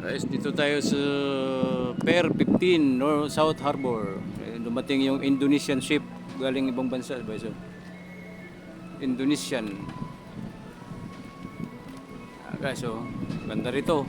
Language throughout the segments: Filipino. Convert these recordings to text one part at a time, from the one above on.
Guys, dito tayo sa Pier 15, North South Harbor. Dumating yung Indonesian ship galing ibang bansa, diba? So, Indonesian. Guys, oh, ganda rito.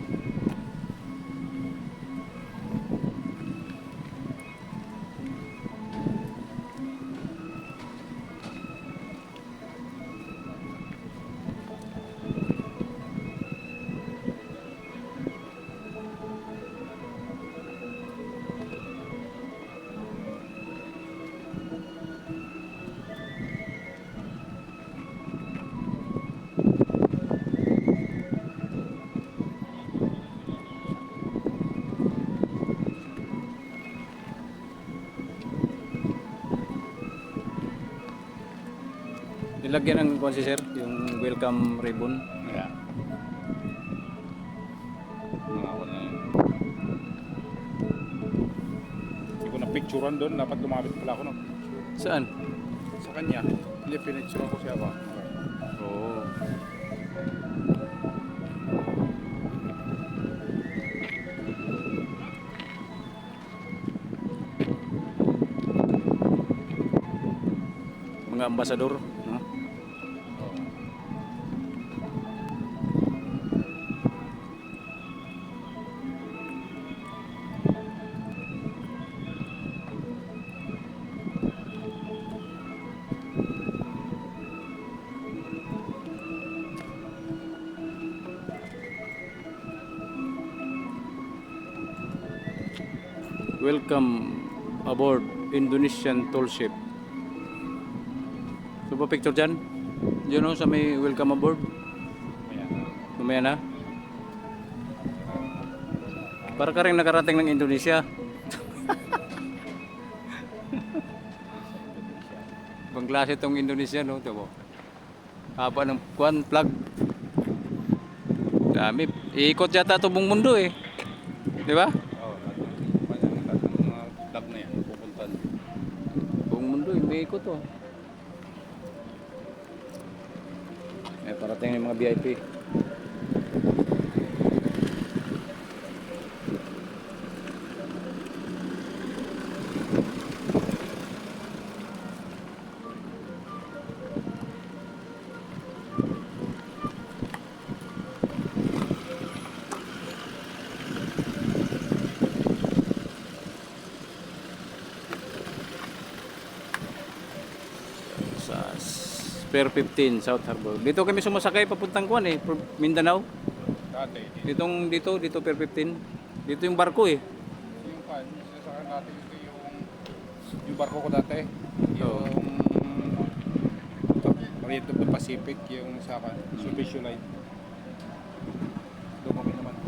Nilagyan ng kung sir, yung welcome ribbon. Yeah. Mga ako na yun. Hindi ko na-picturean doon. Dapat lumapit pala ako ng picture. Saan? Sa kanya. Hindi, pinicturean ko siya ba? Oo. Mga ambasador, no? Welcome aboard Indonesian toll ship. So pa picture dyan? Diyan o sa may welcome aboard. Ayan. Lumaya na. Para ka rin nakarating ng Indonesia. Ibang klase itong Indonesia, no? Ito mo. Haba ng kwan, plug. Dami. Iikot yata ito buong mundo eh. Di ba? Oo, lahat ng mga vlog na yan. Pupuntan. Buong mundo, hindi ikot oh. Parating yung mga VIP. Sa Pier 15 South Harbor. Dito kami sumasakay papuntang Kuan eh, Mindanao. Dati. Dito Pier 15. Dito yung barko eh. Yung pan, sasakyan natin ito yung barko ko dati. Oo. Yung Marine of the Pacific, yung sa akin, Specialized. Doon kami naman.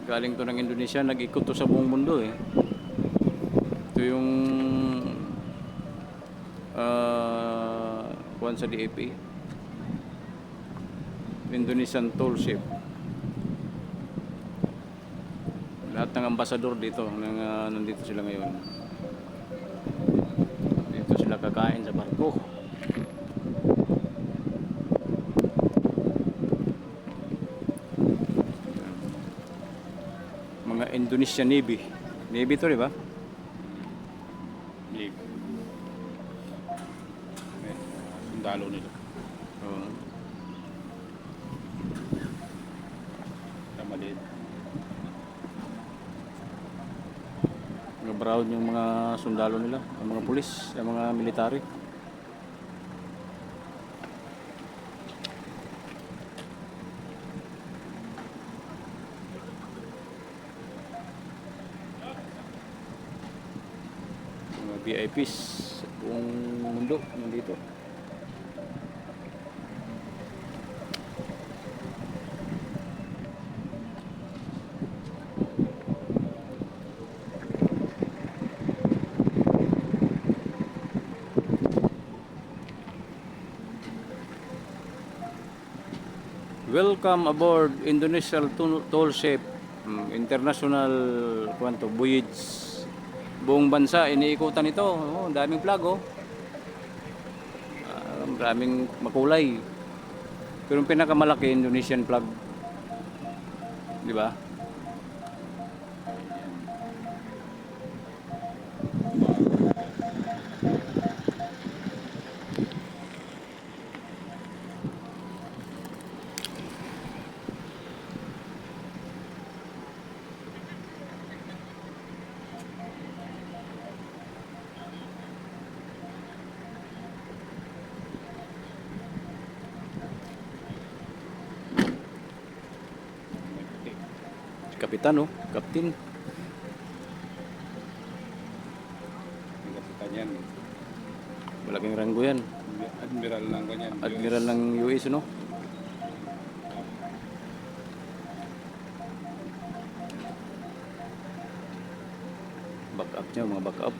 Galing to ng Indonesia, nag-ikot to sa buong mundo eh. Ito yung kuan sa DAP. Indonesian toll ship. Lahat ng ambasador dito, nandito sila ngayon. Dito sila kakain sa barko. Mga Indonesian Navy. Navy to, di ba? Navy. Sundalo nila. Oo. Maliit. Mga brown yung mga sundalo nila, yung mga pulis, yung mga military. Mga VIPs sa buong mundo nandito. Welcome aboard Indonesian Toll Ship, international kwanto voyage. Buong bansa iniikutan ito. Oh, ang daming flag oh. Maraming makulay. Pero yung pinakamalaki Indonesian flag. 'Di ba? Kapitan oh, Captain. Yung kapitan yan. Malaking ranggo yan. Admiral lang ganyan. Admiral ng US no. Back up niya, mga back up.